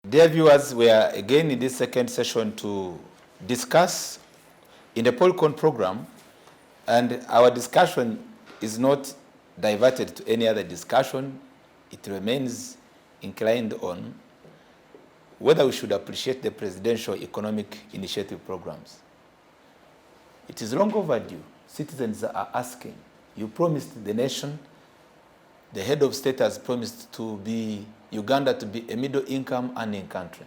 Dear viewers, we are again in this second session to discuss in the POLICON program, and our discussion is not diverted to any other discussion. It remains inclined on whether we should appreciate the presidential economic initiative programs. It is long overdue. Citizens are asking. You promised the nation, the head of state has promised to be Uganda to be a middle-income earning country.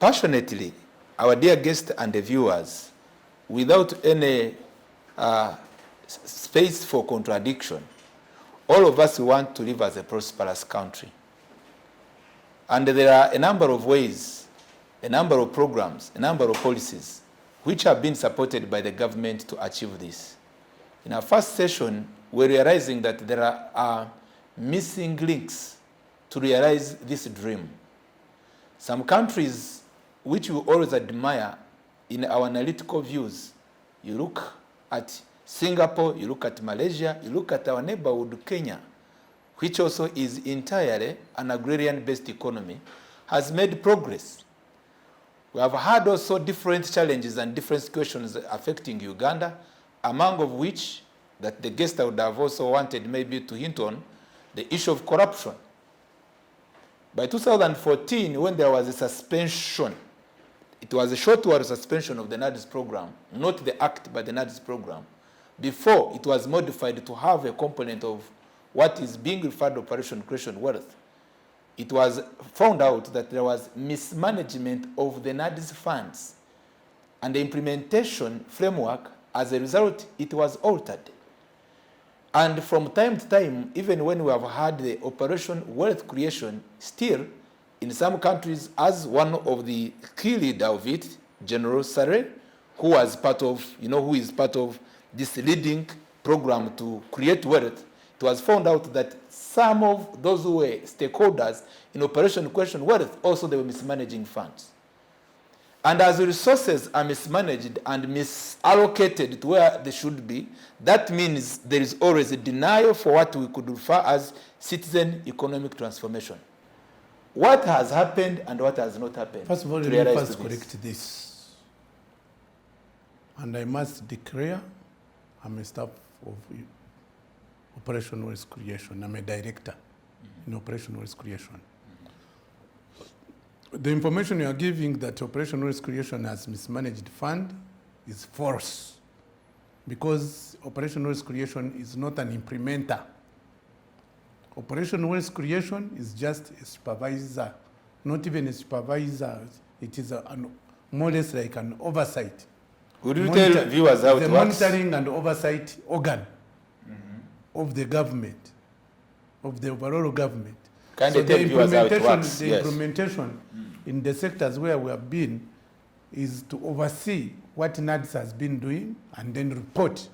Passionately, our dear guests and the viewers, without any space for contradiction, all of us want to live as a prosperous country. And there are a number of ways, a number of programs, a number of policies which have been supported by the government to achieve this. In our first session, we're realizing that there are missing links to realize this dream. Some countries which we always admire in our analytical views, you look at Singapore, you look at Malaysia, you look at our neighborhood Kenya, which also is entirely an agrarian-based economy, has made progress. We have had also different challenges and different situations affecting Uganda, among of which that the guest would have also wanted maybe to hint on the issue of corruption. By 2014, when there was a suspension, it was a short-term suspension of the NADS program, not the act, but the NADS program, before it was modified to have a component of what is being referred to Operation Creation Wealth. It was found out that there was mismanagement of the NADS funds, and the implementation framework, as a result, it was altered. And from time to time, even when we have had the Operation Wealth Creation, still, in some countries, as one of the key leader of it, General Sarre, who was part of, who is part of this leading program to create wealth, it was found out that some of those who were stakeholders in Operation Creation Wealth, also they were mismanaging funds. And as resources are mismanaged and misallocated to where they should be, that means there is always a denial for what we could refer as citizen economic transformation. What has happened and what has not happened? First of all, let me first correct this. And I must declare I'm a staff of Operation Wealth Creation. I'm a director in Operation Wealth Creation. The information you are giving that Operation Wealth Creation has mismanaged fund is false, because Operation Wealth Creation is not an implementer. Operation Wealth Creation is just a supervisor, not even a supervisor. It is more or less like an oversight. Would you tell viewers how it works? The monitoring and oversight organ of the government, of the overall government. Can you tell viewers how it works? The implementation in the sectors where we have been is to oversee what NADS has been doing and then report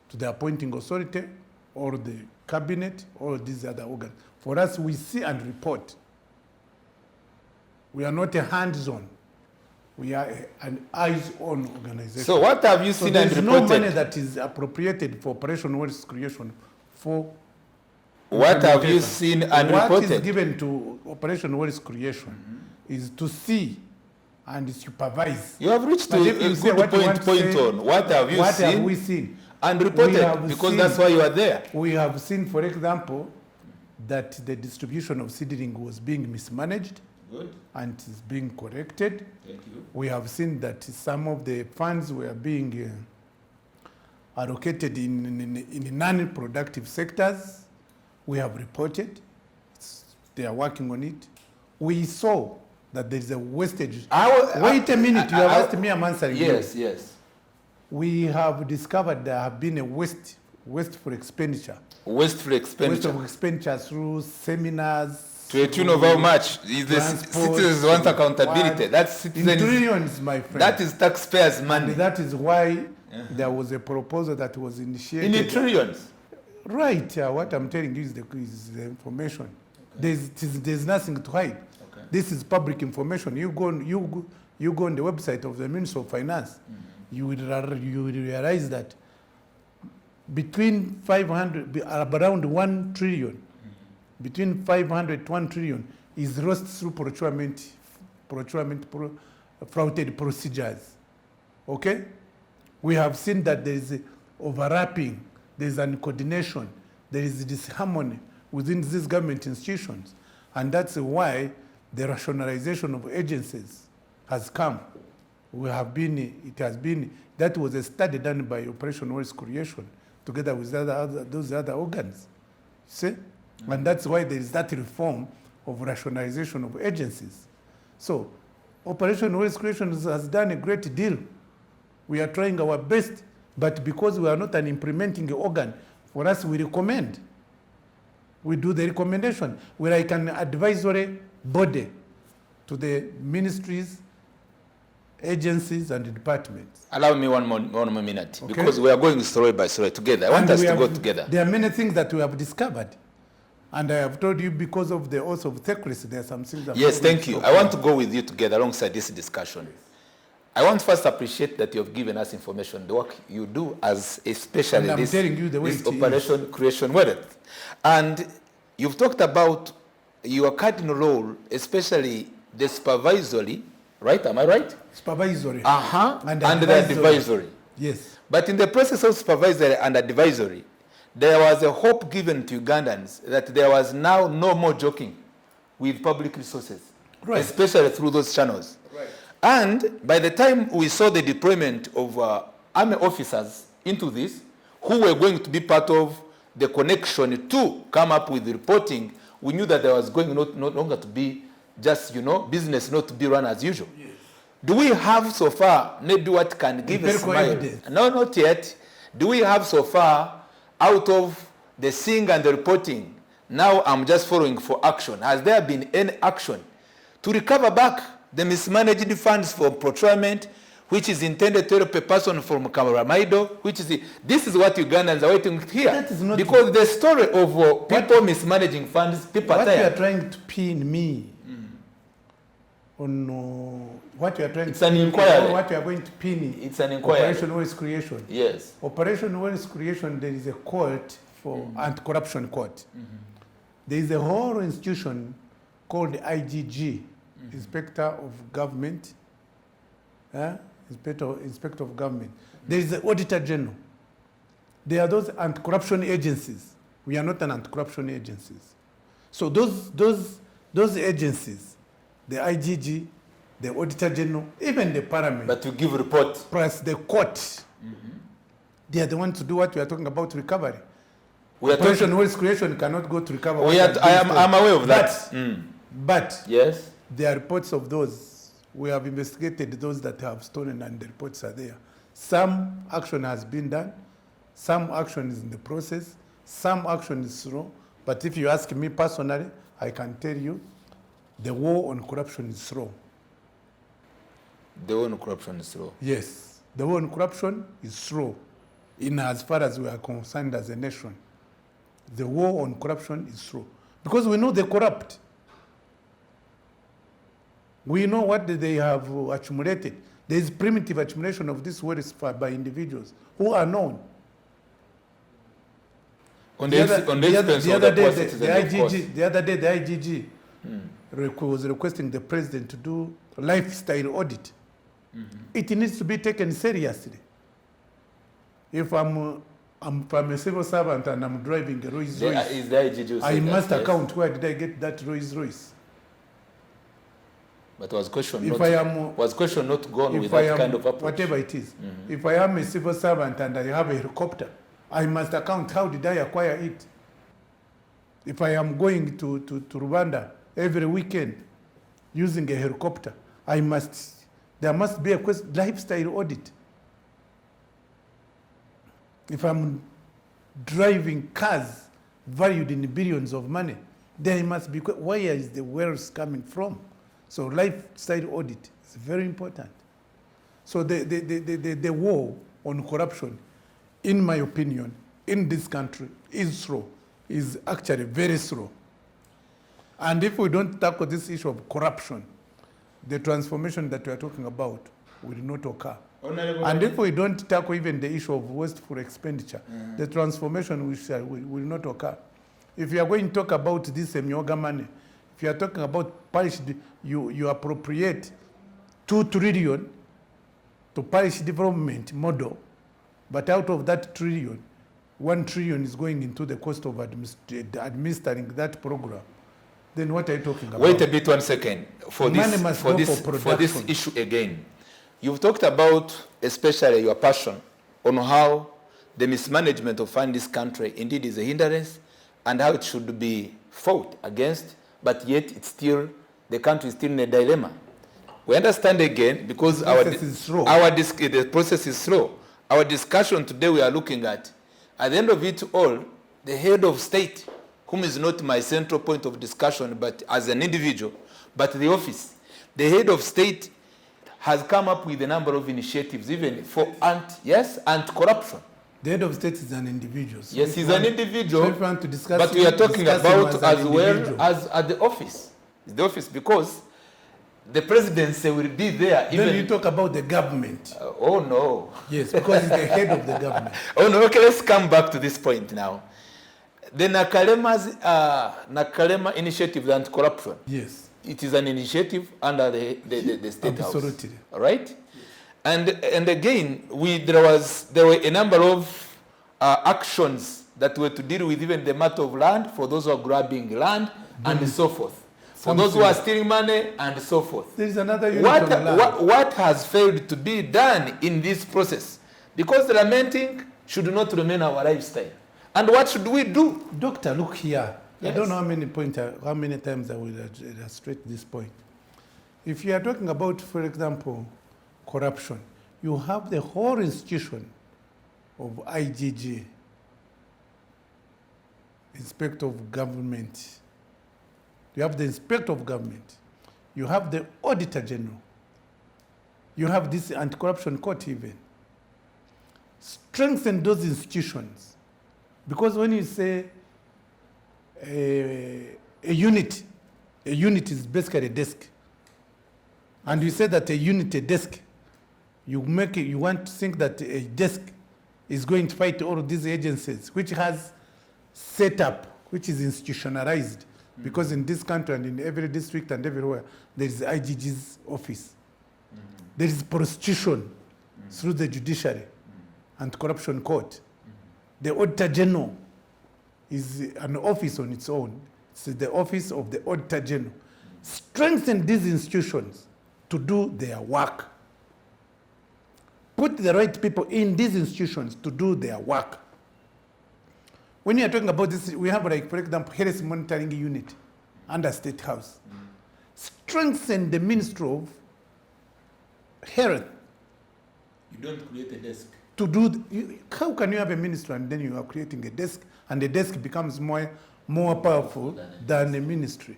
to the appointing authority or the cabinet or these other organs. For us, we see and report. We are not a hands-on. We are an eyes-on organization. So what have you seen and reported? There is no money that is appropriated for Operation Wealth Creation for what have you seen and reported? What is given to Operation Wealth Creation is to see and supervise. You have reached to a good point on. What have you seen? What have we seen? And reported, because that's why you are there. We have seen, for example, that the distribution of seedling was being mismanaged. Good. And is being corrected. Thank you. We have seen that some of the funds were being allocated in non-productive sectors. We have reported. They are working on it. We saw that there is a wastage. Wait a minute, you have asked me, I'm answering you. Yes, yes. We have discovered there have been a wasteful expenditure. Wasteful expenditure. Wasteful expenditure through seminars. To a tune of how much? Is the citizens want accountability? That's citizens. In trillions, my friend. That is taxpayers' money. And that is why there was a proposal that was initiated. In trillions? Right. What I'm telling you is the information. Okay. There's nothing to hide. Okay. This is public information. You go on the website of the Ministry of Finance. You will realize that between 500, around 1 trillion, between 500 to 1 trillion is lost through flouted procedures. Okay? We have seen that there is overlapping, there is uncoordination, there is disharmony within these government institutions. And that's why the rationalization of agencies has come. That was a study done by Operation Wealth Creation together with those other organs. See? Mm-hmm. And that's why there is that reform of rationalization of agencies. So, Operation Wealth Creation has done a great deal. We are trying our best, but because we are not an implementing organ, for us we recommend. We do the recommendation. We're like an advisory body to the ministries, agencies, and departments. Allow me one more minute, okay? Because we are going story by story together. I want us to go together. There are many things that we have discovered. And I have told you because of the oath of secrecy, there are some things that... Yes, thank you. I want to go with you together alongside this discussion. I want first to appreciate that you have given us information, the work you do as especially this Operation Creation Wealth. And you've talked about your cardinal role, especially the supervisory, right? Am I right? Supervisory. And the advisory. Yes. But in the process of supervisory and advisory, there was a hope given to Ugandans that there was now no more joking with public resources, right, especially through those channels. Right. And by the time we saw the deployment of army officers into this, who were going to be part of the connection to come up with reporting, we knew that there was going no longer to be just, business not to be run as usual. Yes. Do we have so far, maybe what can give a smile? No, not yet. Do we have so far, out of the seeing and the reporting, now I'm just following for action. Has there been any action to recover back the mismanaged funds for procurement, which is intended to help a person from Kamaramaidо, this is what Ugandans are waiting to hear. That is not because the story of people mismanaging funds, people are tired. What you are trying to pin me on what you are trying it's to an inquiry. What you are going to pin it's an inquiry. Operation Wealth Creation. Yes. Operation Wealth Creation, there is a court for anti-corruption court. There is a whole institution called IGG, Inspector of Government. Inspector of Government. There is the Auditor General. There are those anti-corruption agencies. We are not an anti-corruption agencies. So those agencies, the IGG, the Auditor General, even the Parliament. But to give reports. Plus the court. They are the ones to do what we are talking about recovery. Operation Wealth Creation cannot go to recover. I'm aware of that. But yes, there are reports of those. We have investigated those that have stolen and the reports are there. Some action has been done. Some action is in the process. Some action is slow. But if you ask me personally, I can tell you the war on corruption is slow. The war on corruption is slow? Yes. The war on corruption is slow in as far as we are concerned as a nation. The war on corruption is slow. Because we know they corrupt. We know what they have accumulated. There is primitive accumulation of this wealth by individuals who are known. The other day, the IGG was requesting the president to do a lifestyle audit. It needs to be taken seriously. If I'm a civil servant and I'm driving a Rolls Royce, I must account where did I get that Rolls Royce. But was question not gone with that kind of approach? Whatever it is. If I am a civil servant and I have a helicopter, I must account how did I acquire it. If I am going to Rwanda every weekend using a helicopter, there must be a lifestyle audit. If I'm driving cars valued in billions of money, there must be, where is the wealth coming from? So lifestyle audit is very important. So the war on corruption, in my opinion, in this country is slow, is actually very slow. And if we don't tackle this issue of corruption, the transformation that we are talking about will not occur. And if we don't tackle even the issue of wasteful expenditure, the transformation will not occur. If you are going to talk about this Emyoga money, If you are talking about parish, you appropriate 2 trillion to parish development model, but out of that trillion, 1 trillion is going into the cost of administering that program. Then what are you talking about? Wait a bit, 1 second. For this issue again, you've talked about especially your passion on how the mismanagement of fund this country indeed is a hindrance and how it should be fought against, but yet it's still, the country is still in a dilemma. We understand again because the process is slow. Our discussion today we are looking at the end of it all, the head of state, whom is not my central point of discussion, but as an individual, but the office, the head of state has come up with a number of initiatives, even for anti-corruption. The head of state is an individual. So yes, he's an individual, so but we are talking about as well as at the office. It's the office because the presidency will be there. Even then you talk about the government. Oh no. Yes, because it's the head of the government. Oh no, okay, let's come back to this point now. The Nakalema initiative, the anti-corruption. Yes. It is an initiative under the State House. Absolutely. All right? Yes. And again, there were a number of actions that were to deal with even the matter of land for those who are grabbing land and so forth. For those who are stealing money and so forth. There is another unit on land. What has failed to be done in this process? Because lamenting should not remain our lifestyle. And what should we do? Doctor, look here. Yes. I don't know how many times I will illustrate this point. If you are talking about, for example, corruption, you have the whole institution of IGG, Inspector of Government. You have the Inspector of Government. You have the Auditor General. You have this anti-corruption court even. Strengthen those institutions. Because when you say a unit is basically a desk. And you say that a desk, you want to think that a desk is going to fight all of these agencies, which has set up, which is institutionalized. Mm-hmm. Because in this country and in every district and everywhere, there is IGG's office. Mm-hmm. There is prostitution through the judiciary and corruption court. The Auditor General is an office on its own. It's the office of the Auditor General. Strengthen these institutions to do their work. Put the right people in these institutions to do their work. When you are talking about this, we have, like, for example, health monitoring unit under State House. Strengthen the Ministry of Health. You don't create a desk. To do, how can you have a ministry and then you are creating a desk and the desk becomes more powerful than a ministry?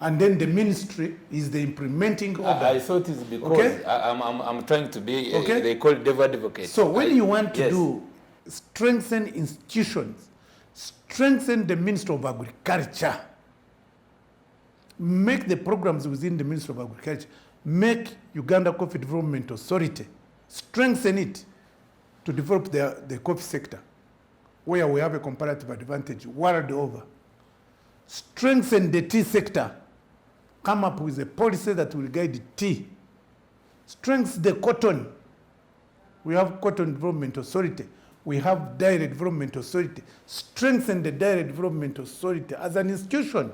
And then the ministry is the implementing organ. I thought it's because I'm trying to be, they call it devil advocate. So when you want to do strengthen institutions, strengthen the Ministry of Agriculture, make the programs within the Ministry of Agriculture, make Uganda Coffee Development Authority, strengthen it to develop the coffee sector, where we have a comparative advantage world over. Strengthen the tea sector. Come up with a policy that will guide tea. Strengthen the cotton. We have Cotton Development Authority. We have Dairy Development Authority. Strengthen the Dairy Development Authority as an institution.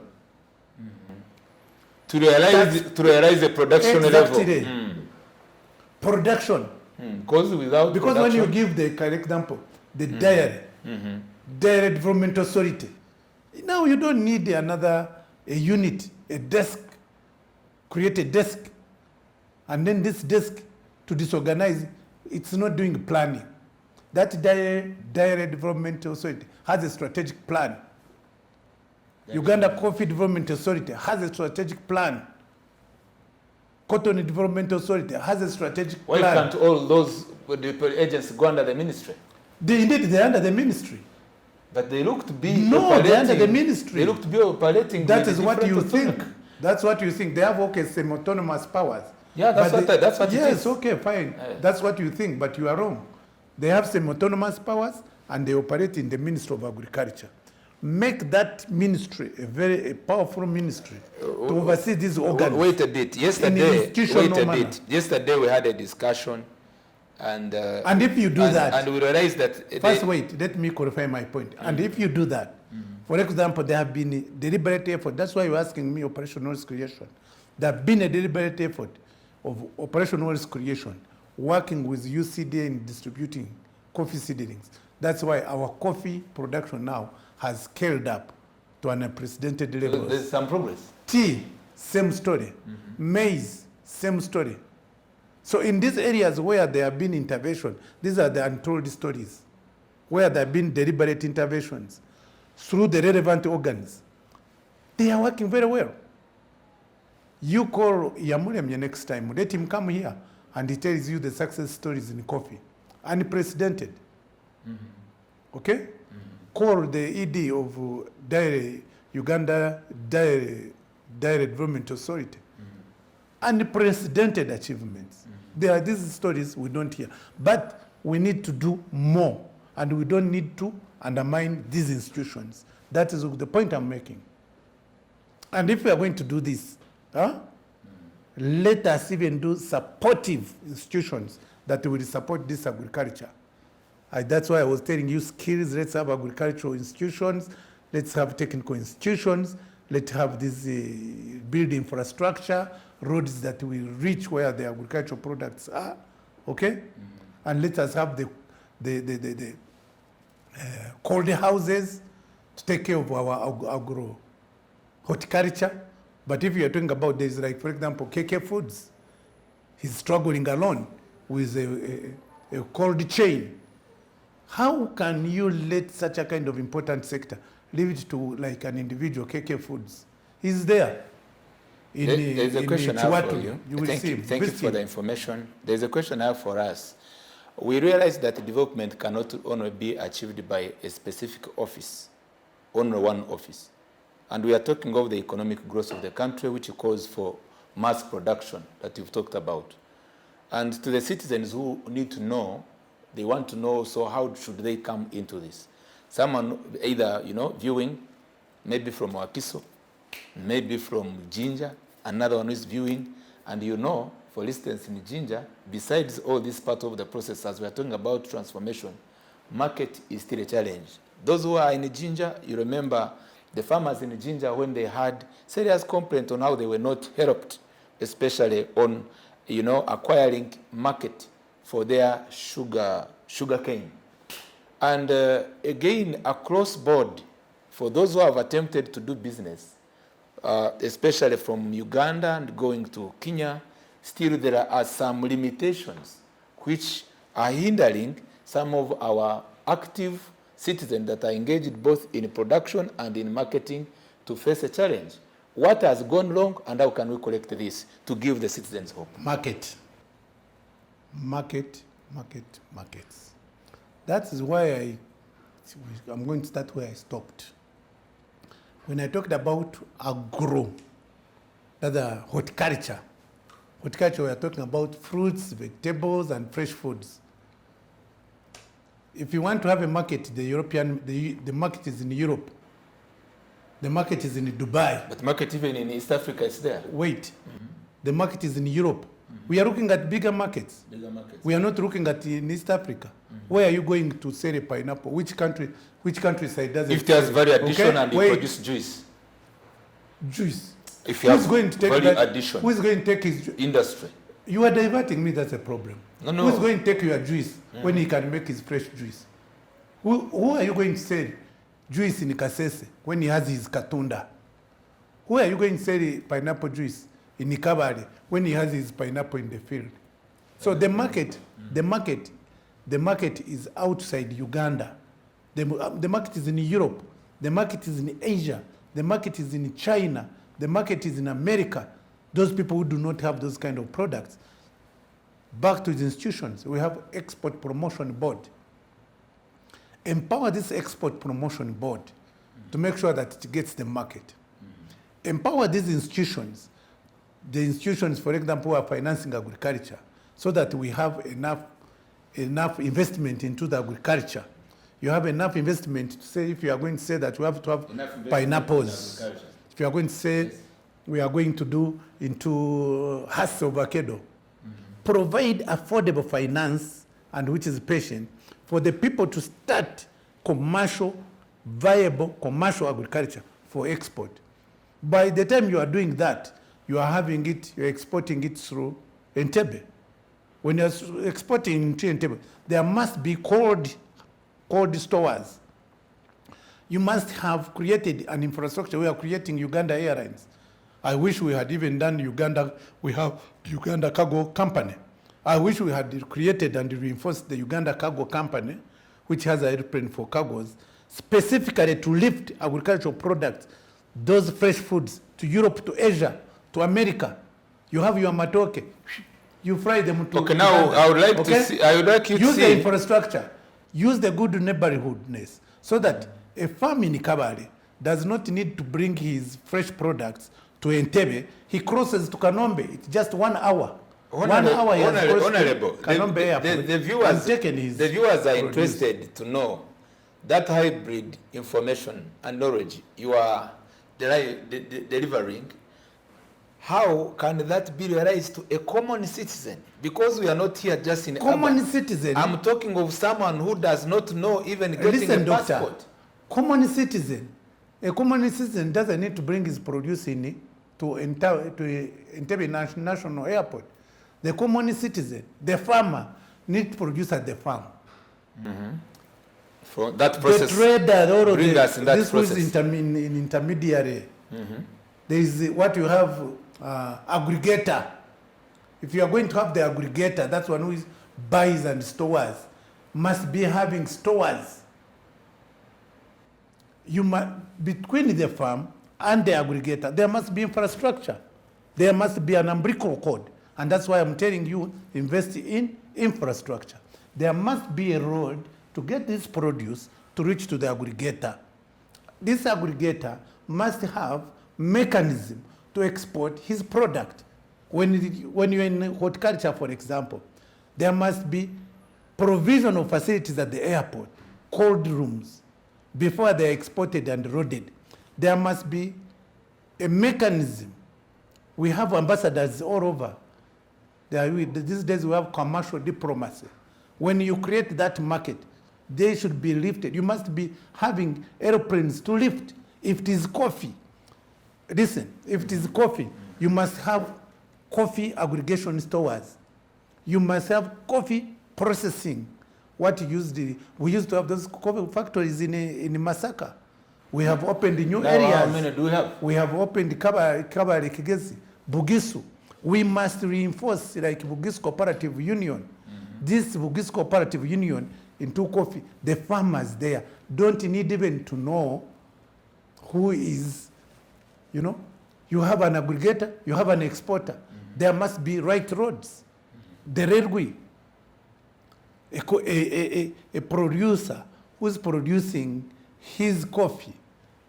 To realize the production level. Production. Because without production, when you give the correct example, the dairy development authority, now you don't need a unit, a desk, create a desk, and then this desk to disorganize, it's not doing planning. That dairy development authority has a strategic plan. Uganda Coffee Development Authority has a strategic plan. Cotton Development Authority has a strategic plan. Why can't all those agencies go under the ministry? Indeed, they're under the ministry. But they look to be they're under the ministry. They look to be operating. That is what you think. That's what you think. They have semi-autonomous powers. Yeah, that's what it is. Yes, okay, fine. That's what you think, but you are wrong. They have semi-autonomous powers and they operate in the Ministry of Agriculture. make that ministry a very powerful ministry to oversee these organs. Wait a bit. Yesterday we had a discussion, and if you do that, and we realized that first, wait, let me clarify my point. And if you do that, for example, there have been a deliberate effort. That's why you're asking me operational risk creation. There have been a deliberate effort of operational risk creation, working with UCDA in distributing coffee seedlings. That's why our coffee production now has scaled up to an unprecedented level. There's some progress. Tea, same story. Maize, same story. So in these areas where there have been intervention, these are the untold stories, where there have been deliberate interventions through the relevant organs. They are working very well. You call Yamuremye next time, let him come here and he tells you the success stories in coffee. Unprecedented. Okay? Call the ED of Uganda Dairy Development Authority. Unprecedented achievements. There are these stories we don't hear. But we need to do more, and we don't need to undermine these institutions. That is the point I'm making. And if we are going to do this, let us even do supportive institutions that will support this agriculture. That's why I was telling you skills, let's have agricultural institutions, let's have technical institutions, let's have this build infrastructure, roads that will reach where the agricultural products are, okay? And let us have the cold houses to take care of our agro horticulture. But if you're talking about this, like, for example, KK Foods, he's struggling alone with a cold chain. How can you let such a kind of important sector leave it to like an individual, KK Foods? He's there. There's a question I have for you. Thank you for the information. There's a question I have for us. We realize that development cannot only be achieved by a specific office, only one office. And we are talking of the economic growth of the country, which calls for mass production that you've talked about. And to the citizens who need to know, they want to know, so how should they come into this? Someone either, viewing, maybe from Wakiso, maybe from Jinja, another one is viewing, and for instance, in Jinja, besides all this part of the process, as we are talking about transformation, market is still a challenge. Those who are in Jinja, you remember the farmers in Jinja when they had serious complaint on how they were not helped, especially on, acquiring market for their sugar cane. And again, across board, for those who have attempted to do business, especially from Uganda and going to Kenya, still there are some limitations which are hindering some of our active citizens that are engaged both in production and in marketing to face a challenge. What has gone wrong, and how can we correct this to give the citizens hope? Markets. That is why I'm going to start where I stopped. When I talked about agro, that's horticulture. Horticulture, we are talking about fruits, vegetables, and fresh foods. If you want to have a market, the market is in Europe. The market is in Dubai. But the market even in East Africa is there. Wait. The market is in Europe. We are looking at bigger markets. We are not looking at in East Africa. Where are you going to sell a pineapple? Which countryside does it? If there's value addition and you produce juice. Juice. If you have value addition. Who is going to take his industry? You are diverting me, that's a problem. No. Who is going to take your juice when he can make his fresh juice? Who are you going to sell juice in Kasese when he has his Katunda? Who are you going to sell pineapple juice in Nikabari when he has his pineapple in the field? So the market is outside Uganda. The market is in Europe. The market is in Asia. The market is in China. The market is in America. Those people who do not have those kind of products. Back to the institutions, we have Export Promotion Board. Empower this Export Promotion Board to make sure that it gets the market. Empower these institutions, the institutions, for example, who are financing agriculture, so that we have enough investment into the agriculture. You have enough investment to say, if you are going to say that we have to have pineapples, if you are going to say we are going to do into hustle avocado, provide affordable finance and which is patient for the people to start viable commercial agriculture for export. By the time you are doing that, you are having it, you're exporting it through Entebbe. When you're exporting to Entebbe, there must be cold stores. You must have created an infrastructure. We are creating Uganda Airlines. I wish we had even done Uganda. We have Uganda Cargo Company. I wish we had created and reinforced the Uganda Cargo Company, which has an airplane for cargos, specifically to lift agricultural products, those fresh foods, to Europe, to Asia, to America. You have your matoke. You fry them to Okay, now Uganda. I would like to see. I would like you to Use see the infrastructure. Use the good neighborhoodness so that a farm in Kabale does not need to bring his fresh products to Entebbe. He crosses to Kanombe. It's just 1 hour. 1 hour he has crossed Honorable, Kanombe Airport. the viewers, and taken his the viewers are produce. interested to know that hybrid information and knowledge you are delivering. How can that be realized to a common citizen? Because we are not here just in common urban. citizen. I'm talking of someone who does not know even getting Listen, a doctor, passport. common citizen. A common citizen doesn't need to bring his produce in to Entebbe National Airport. The common citizen, the farmer, needs to produce at the farm. For that process, the trader, all of bring us in that this process. was intermediary. There is what you have, aggregator. If you are going to have the aggregator, that's one who buys and stores, must be having stores. You must, between the farm and the aggregator, there must be infrastructure. There must be an umbilical cord. And that's why I'm telling you, invest in infrastructure. There must be a road to get this produce to reach to the aggregator. This aggregator must have mechanism to export his product. When you're in horticulture, for example, there must be provision of facilities at the airport, cold rooms, before they're exported and loaded. There must be a mechanism. We have ambassadors all over. These days we have commercial diplomacy. When you create that market, they should be lifted. You must be having airplanes to lift. If it is coffee, listen, if it is coffee, you must have coffee aggregation stores. You must have coffee processing. We used to have those coffee factories in Masaka. We have opened new areas. How many do we have? We have opened Kabale, Kigezi, Bugisu. We must reinforce like Bugisu Cooperative Union. This Bugisu Cooperative Union into coffee, the farmers there don't need even to know who is, you have an aggregator, you have an exporter. There must be right roads. The railway, a producer who's producing his coffee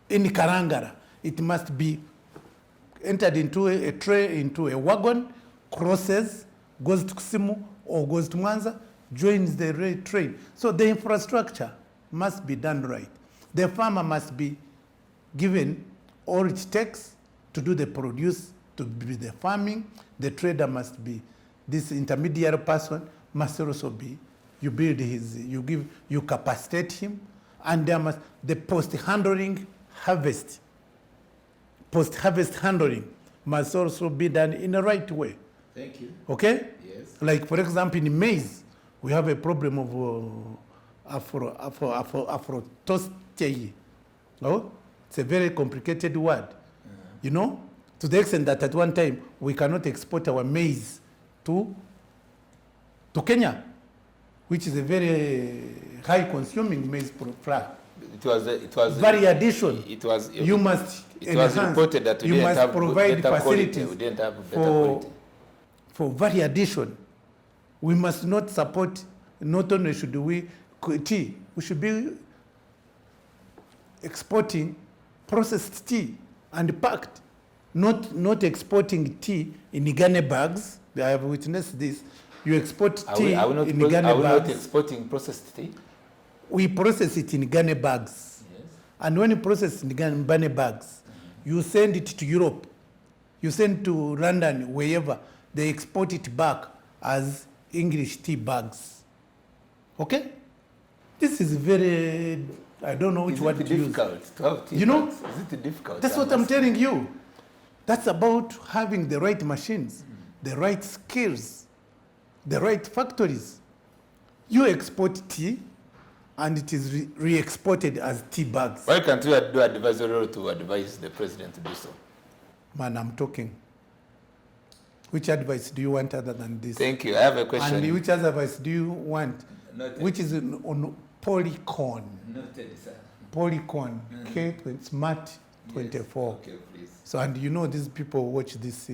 in Karangara, it must be entered into a tray, into a wagon, crosses, goes to Kisimu or goes to Mwanza, joins the train. So the infrastructure must be done right. The farmer must be given all it takes to do the produce, to be the farming. The trader must be, this intermediary person must also be, you capacitate him, and there must, the post-handling harvest handling must also be done in the right way. Thank you. Okay? Yes. Like, for example, in maize, we have a problem of afro-toastei. Oh? It's a very complicated word. To the extent that at one time, we cannot export our maize to Kenya, which is a very high-consuming maize flour. It was Variation. You must enhance. Reported that you must provide facilities we didn't have better quality. For variation. We must not support, not only should we tea, we should be exporting processed tea and packed, not exporting tea in Igane bags. I have witnessed this. You export tea in Igane bags. Are we not exporting processed tea? we process it in Ghana bags. Yes. And when you process it in Ghana bags, you send it to Europe, you send to London, wherever, they export it back as English tea bags. Okay? This is very, I don't know which word to use. Is it difficult to have tea You know, bags? Is it difficult? That's what I'm telling you. That's about having the right machines, the right skills, the right factories. You export tea, and it is re-exported as tea bags. Why can't you do advisory role to advise the president to do so? Man, I'm talking. Which advice do you want other than this? Thank you. I have a question. And which other advice do you want? Noted. Which is on POLICON. Noted, sir. POLICON, Smart 24. Yes. Okay, please. So, and you know these people watch this.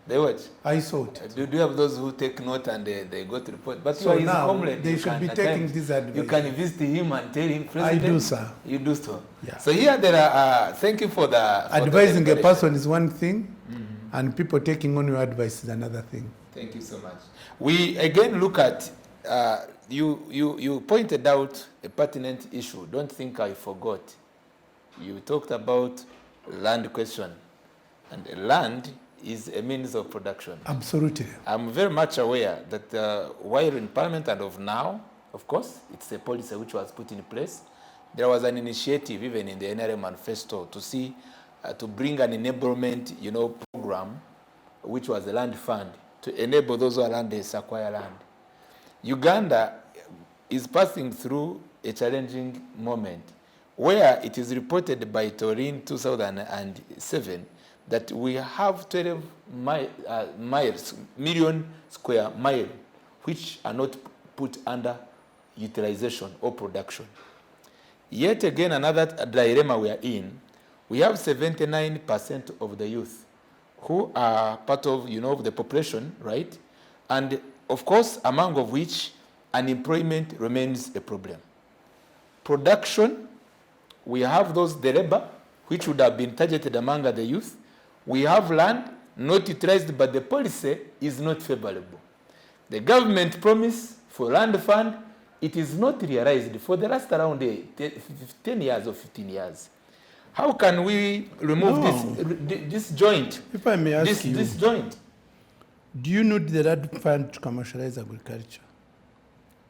They watch. I saw it. Do you have those who take note and they go to report? But So you are his now comrade. they You should can be at taking times- this advice. You can visit him and tell him, I President. do, sir. You do so. Yeah. So here there are, thank you for the... Advising a person is one thing, and people taking on your advice is another thing. Thank you so much. We again look at, you pointed out a pertinent issue. Don't think I forgot. You talked about land question. And land is a means of production. Absolutely. I'm very much aware that while in Parliament and of now, of course, it's a policy which was put in place. There was an initiative even in the NRM manifesto to see, to bring an enablement, program, which was a land fund, to enable those who are landless acquire land. Uganda is passing through a challenging moment where it is reported by Torin 2007 that we have 12 million square miles which are not put under utilization or production. Yet again, another dilemma we are in, we have 79% of the youth who are part of, the population, right? And of course, among of which unemployment remains a problem. Production, we have the labor, which would have been targeted among the youth. We have land not utilized, but the policy is not favorable. The government promise for land fund, it is not realized for the last around 10 years or 15 years. How can we remove this joint? If I may ask you, this joint. do you need the land fund to commercialize agriculture?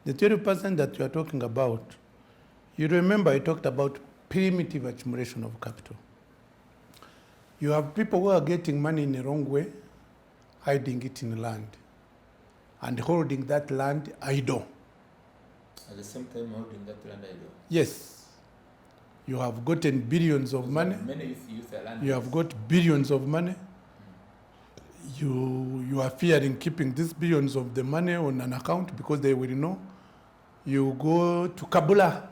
The 20% that you are talking about, you remember I talked about primitive accumulation of capital. You have people who are getting money in the wrong way, hiding it in land, and holding that land idle. At the same time, holding that land idle. Yes. You have gotten billions of money. Many youth are landless. You have got billions of money. You are fearing keeping these billions of the money on an account because they will know. You go to Kabula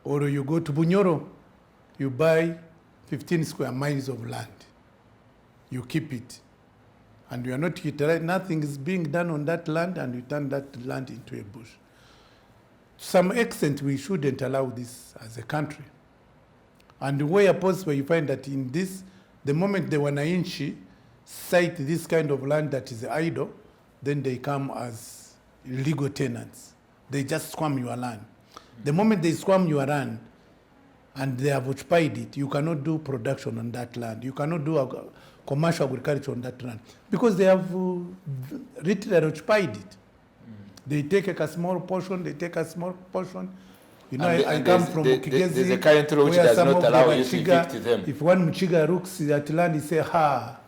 or you go to Bunyoro, you buy 15 square miles of land. You keep it. And you are not utilizing, nothing is being done on that land, and you turn that land into a bush. To some extent, we shouldn't allow this as a country. And where possible, you find that in this, the moment the Wananchi cite this kind of land that is idle, then they come as illegal tenants. They just swarm your land. The moment they swarm your land and they have occupied it, you cannot do production on that land. You cannot do commercial agriculture on that land because they have literally occupied it. They take a small portion, You know, I come from Kigezi. There's a current law which does not allow you to evict them. If one Muchiga looks at land, he say, ha,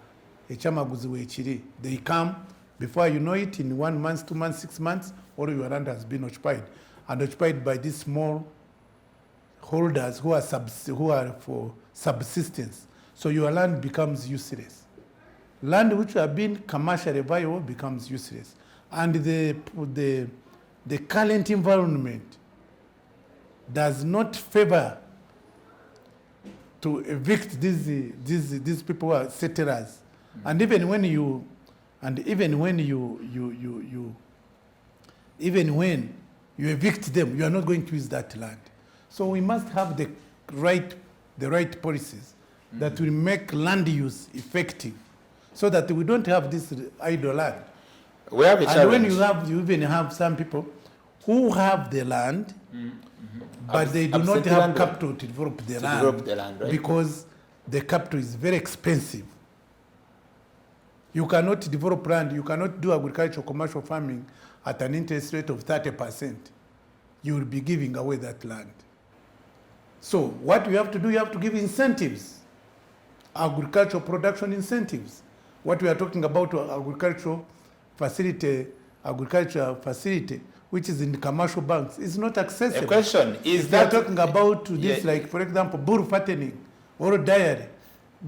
echamaguzi wechiri. They come, before you know it, in 1 month, 2 months, 6 months, all your land has been occupied. And occupied by these small holders who are for subsistence. So your land becomes useless. Land which have been commercially viable becomes useless. And the current environment does not favor to evict these people who are settlers. And even when you evict them, you are not going to use that land. So we must have the right policies that will make land use effective, so that we don't have this idle land. We have a challenge. And when you even have some people who have the land, but they do not have capital to develop the land, right? Because the capital is very expensive. You cannot develop land, you cannot do agricultural commercial farming at an interest rate of 30%. You will be giving away that land. So what you have to do, you have to give incentives, agricultural production incentives. What we are talking about, agricultural facility, which is in the commercial banks, is not accessible. The question is if that we are talking about this, like for example, bull fattening or dairy,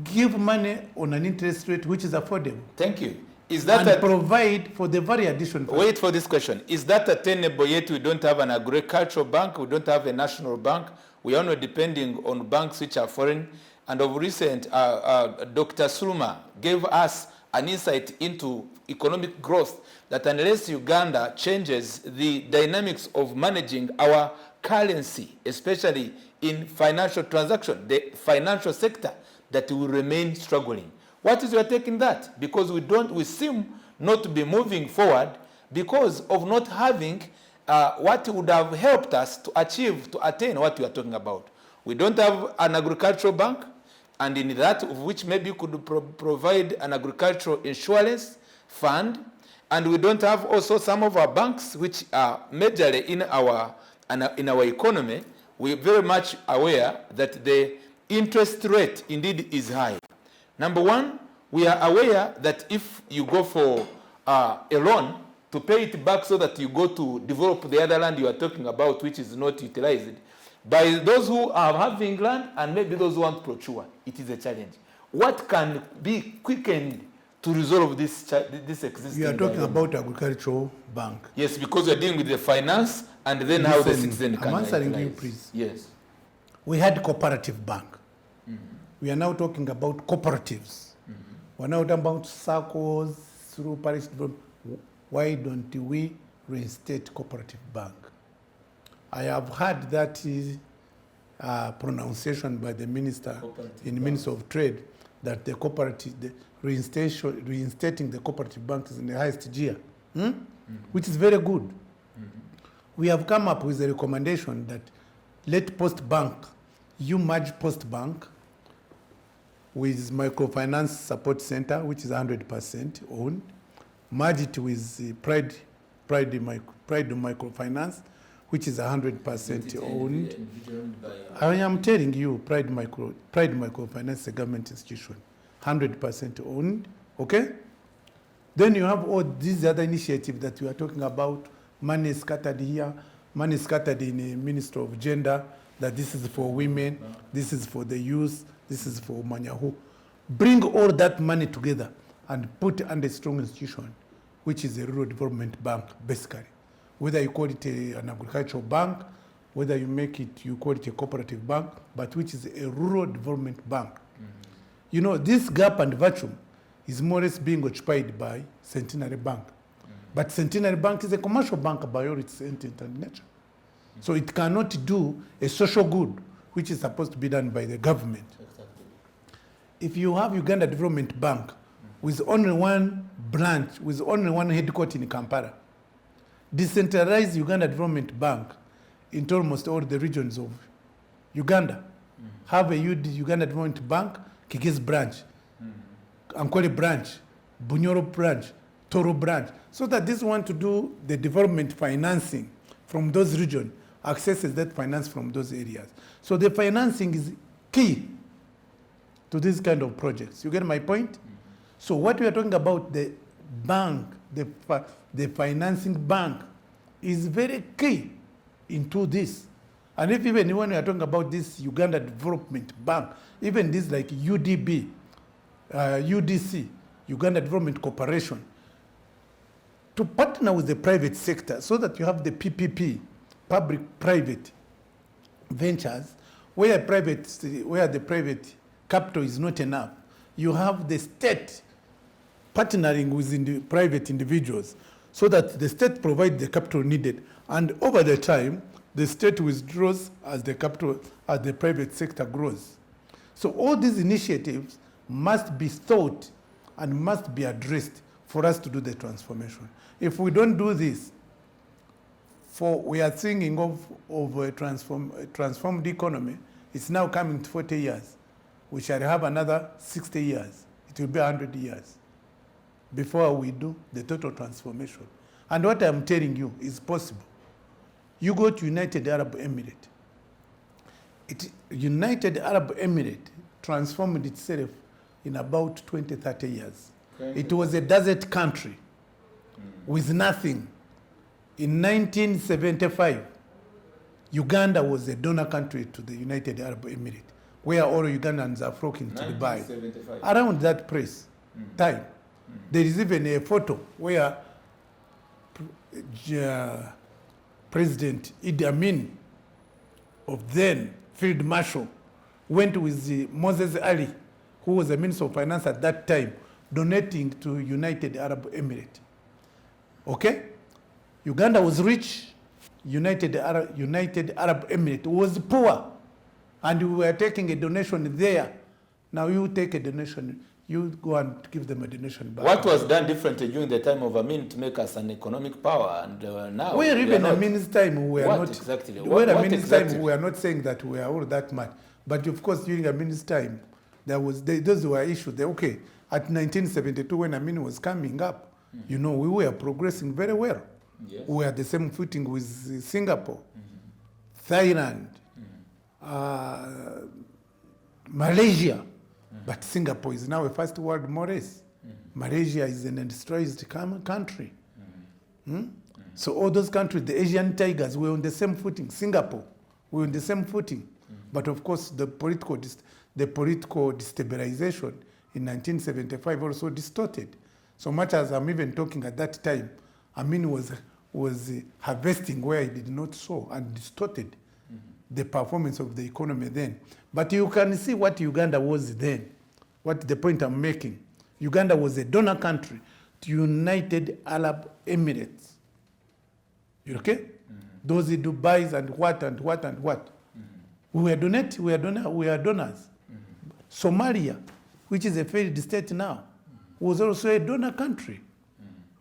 give money on an interest rate which is affordable. Thank you. Is that and provide for the very addition. Wait for this question. Is that attainable yet we don't have an agricultural bank, we don't have a national bank, we are not depending on banks which are foreign? And of recent, Dr. Suluma gave us an insight into economic growth that unless Uganda changes the dynamics of managing our currency, especially in financial transaction, the financial sector, that will remain struggling. What is your take in that? Because we seem not to be moving forward because of not having what would have helped us to attain what we are talking about. We don't have an agricultural bank, and in that of which maybe you could provide an agricultural insurance fund, and we don't have also some of our banks which are majorly in our economy. We're very much aware that the interest rate indeed is high. Number one, we are aware that if you go for a loan to pay it back so that you go to develop the other land you are talking about, which is not utilized, by those who are having land and maybe those who want to procure, it is a challenge. What can be quickened to resolve this existing? You are talking about agricultural bank. Yes, because we are dealing with the finance and then how the citizen can I'm answering utilize. you, please. Yes. We had cooperative bank. We are now talking about cooperatives. We're now talking about circles through parish development. Why don't we reinstate cooperative bank? I have heard that pronunciation by the minister in the Ministry of Trade that the cooperative, reinstating the cooperative bank is in the highest gear, which is very good. We have come up with a recommendation that let Post Bank, you merge Post Bank with Microfinance Support Center, which is 100% owned, merge it with Pride Microfinance, which is 100% owned. I am telling you, Pride Microfinance is a government institution, 100% owned, okay? Then you have all these other initiatives that we are talking about, money scattered here, money scattered in the Ministry of Gender, that this is for women, this is for the youth, this is for Manyahu. Bring all that money together and put under a strong institution, which is a rural development bank, basically. Whether you call it an agricultural bank, whether you call it a cooperative bank, but which is a rural development bank. You know, this gap and vacuum is more or less being occupied by Centenary Bank. But Centenary Bank is a commercial bank by all its intent and nature. So it cannot do a social good, which is supposed to be done by the government. Exactly. If you have Uganda Development Bank with only one branch, with only one headquarters in Kampala, decentralized Uganda Development Bank into almost all the regions of Uganda, have a Uganda Development Bank, Kigezi branch, Ankole branch, Bunyoro branch, Toro branch, so that this one to do the development financing from those regions, accesses that finance from those areas. So the financing is key to this kind of projects. You get my point? So what we are talking about, the bank, the financing bank is very key into this. And if even when we are talking about this Uganda Development Bank, even this like UDB, UDC, Uganda Development Corporation, to partner with the private sector so that you have the PPP, public-private ventures, where the private capital is not enough. You have the state partnering with the private individuals so that the state provides the capital needed. And over the time, the state withdraws as the private sector grows. So all these initiatives must be thought and must be addressed for us to do the transformation. If we don't do this, we are thinking of a transformed economy. It's now coming to 40 years. We shall have another 60 years. It will be 100 years before we do the total transformation. And what I'm telling you is possible. You go to United Arab Emirates. United Arab Emirates transformed itself in about 20, 30 years. Okay. It was a desert country with nothing. In 1975, Uganda was a donor country to the United Arab Emirates, where all Ugandans are flocking to Dubai. Around that time, there is even a photo where President Idi Amin of then Field Marshal went with Moses Ali, who was the Minister of Finance at that time, donating to United Arab Emirates. Okay? Uganda was rich, United Arab Emirates was poor, and we were taking a donation there. Now you take a donation, you go and give them a donation back. What was done differently during the time of Amin to make us an economic power, and now? Well, even Amin's time, we are not exactly. We are not saying that we are all that much. But of course, during Amin's time, those were issues. Okay, at 1972, when Amin was coming up, you know, we were progressing very well. Yes. We were at the same footing with Singapore, Thailand, Malaysia. But Singapore is now a first world Maurice. Malaysia is an industrialized country. So all those countries, the Asian tigers, were on the same footing. Singapore, we were on the same footing. But of course, the political destabilization in 1975 also distorted. So much as I'm even talking at that time, Amin was harvesting where he did not sow and distorted the performance of the economy then. But you can see what Uganda was then, what the point I'm making. Uganda was a donor country to United Arab Emirates. You okay? Those Dubais and what and what and what. We are donors. Somalia, which is a failed state now, was also a donor country.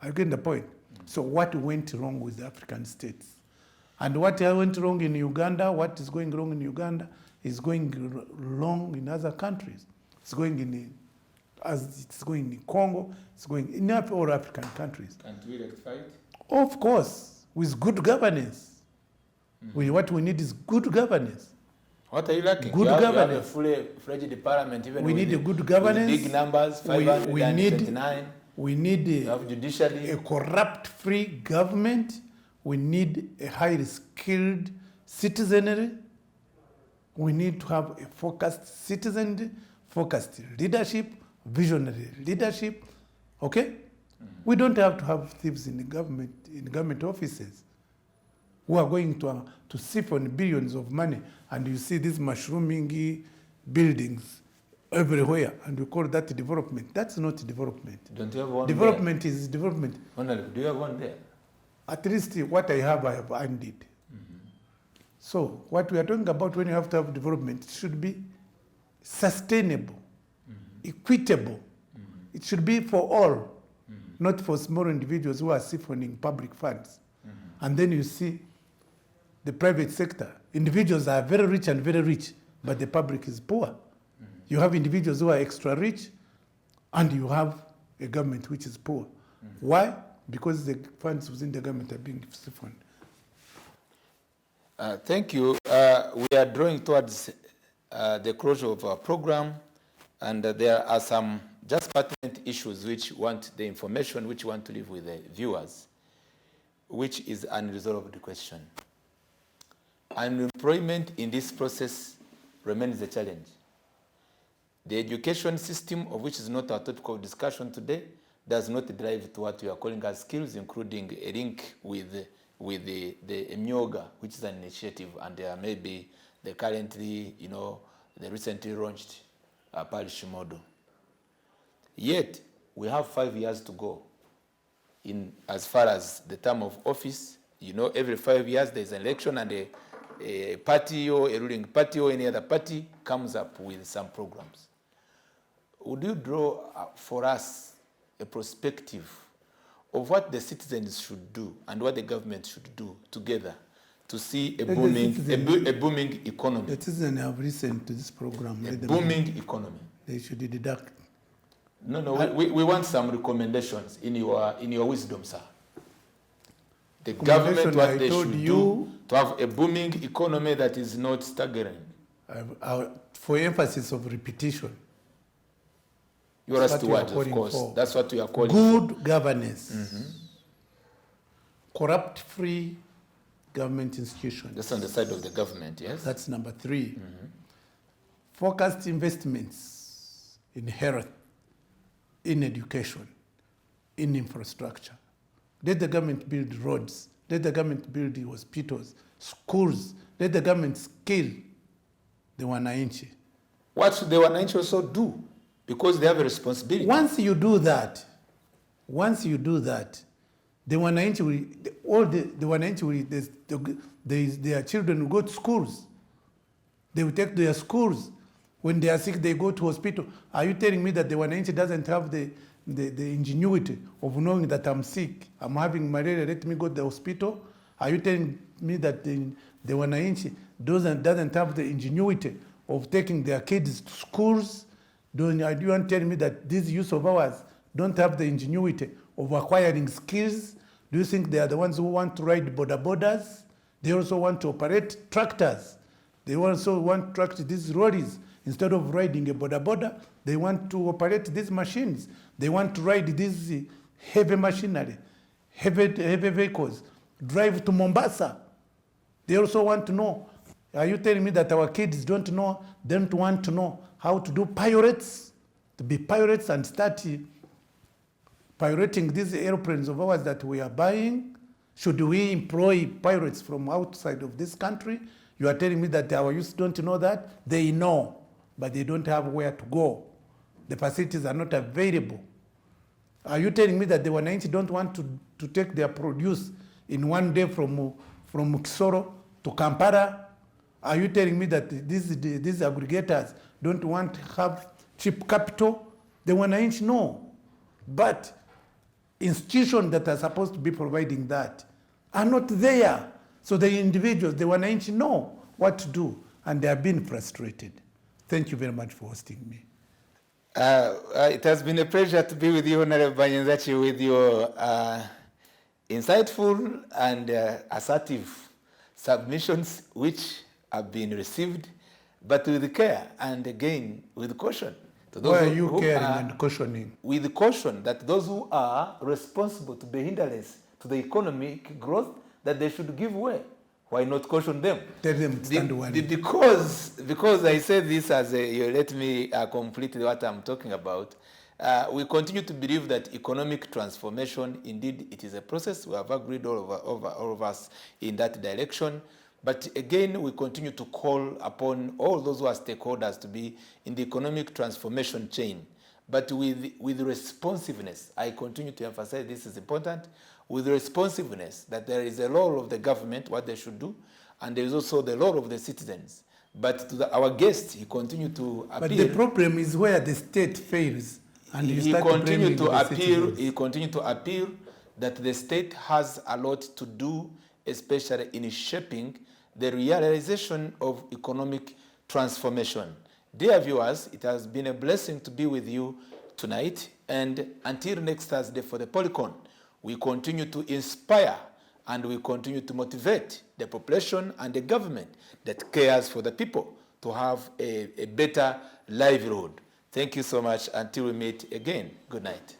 I get the point. So what went wrong with the African states? And what went wrong in Uganda, what is going wrong in Uganda is going wrong in other countries. It's going in Congo, it's going in all African countries. Can't we rectify it? Of course, with good governance. What we need is good governance. What are you lacking? Good governance. You have a fully-fledged parliament, even we need a good governance. Big numbers, 529. We need a corrupt-free government. We need a highly skilled citizenry. We need to have a focused citizenry, focused leadership, visionary leadership. Okay? We don't have to have thieves in government offices who are going to siphon billions of money, and you see these mushrooming buildings everywhere, and we call that development. That's not development. Don't you have one development there? Is development. Honorable, do you have one there? At least what I have earned it. So what we are talking about when you have to have development, it should be sustainable, equitable. It should be for all, not for small individuals who are siphoning public funds. And then you see the private sector. Individuals are very rich, but the public is poor. You have individuals who are extra rich, and you have a government which is poor. Why? Because the funds within the government are being siphoned. Thank you. We are drawing towards the closure of our program, and there are some just pertinent issues which want the information, which want to leave with the viewers, which is unresolved question. Unemployment in this process remains a challenge. The education system, of which is not our topic of discussion today, does not drive to what we are calling as skills, including a link with the Emyoga, which is an initiative, and there may be the currently, the recently launched parish model. Yet, we have 5 years to go in as far as the term of office. Every 5 years there's an election, and a party or a ruling party or any other party comes up with some programs. Would you draw for us a perspective of what the citizens should do and what the government should do together to see a Let the booming, citizen- a booming economy. The citizens have listened to this program. A Let them booming economy. They should deduct. No, we want some recommendations in your wisdom, sir. The government, what they should do to have a booming economy that is not staggering. For emphasis of repetition. You are asked to what, of course. For. That's what we are calling good governance. Corrupt-free government institutions. That's on the side of the government, yes? That's number 3. Focused investments in health, in education, in infrastructure. Let the government build roads. Let the government build hospitals, schools. Let the government scale the wananchi. What should the wananchi also do? Because they have a responsibility. Once you do that, the wananchi will, the wananchi will, their children will go to schools. They will take their schools. When they are sick, they go to hospital. Are you telling me that the wananchi doesn't have the ingenuity of knowing that I'm sick, I'm having malaria, let me go to the hospital? Are you telling me that the wananchi doesn't have the ingenuity of taking their kids to schools? Do you want to tell me that these youth of ours don't have the ingenuity of acquiring skills? Do you think they are the ones who want to ride boda-bodas? They also want to operate tractors. They also want to tract these lorries. Instead of riding a boda-boda, they want to operate these machines. They want to ride these heavy machinery, heavy vehicles, drive to Mombasa. They also want to know. Are you telling me that our kids don't want to know how to do pirates, to be pirates and start pirating these airplanes of ours that we are buying? Should we employ pirates from outside of this country? You are telling me that our youth don't know that? They know, but they don't have where to go. The facilities are not available. Are you telling me that the wananchi don't want to take their produce in one day from Kisoro to Kampala? Are you telling me that these aggregators don't want to have cheap capital? The wananchi know. But institutions that are supposed to be providing that are not there. So the individuals, the wananchi know what to do, and they are being frustrated. Thank you very much for hosting me. It has been a pleasure to be with you, Honorable Banyanzachi, with your insightful and assertive submissions, which have been received, but with care and again with caution. Why are you caring and cautioning? With caution that those who are responsible to the hindrance to the economic growth, that they should give way. Why not caution them? Tell them to stand one. Because I say this as you let me complete what I'm talking about. We continue to believe that economic transformation, indeed, it is a process. We have agreed all of us in that direction. But again, we continue to call upon all those who are stakeholders to be in the economic transformation chain. But with responsiveness, I continue to emphasize this is important, with responsiveness, that there is a role of the government, what they should do, and there is also the role of the citizens. But to our guest, he continued to appeal. But the problem is where the state fails, and he continued to appeal that the state has a lot to do, especially in shaping the realization of economic transformation. Dear viewers, it has been a blessing to be with you tonight, and until next Thursday for the POLICON, we continue to inspire and we continue to motivate the population and the government that cares for the people to have a better livelihood. Thank you so much. Until we meet again, good night.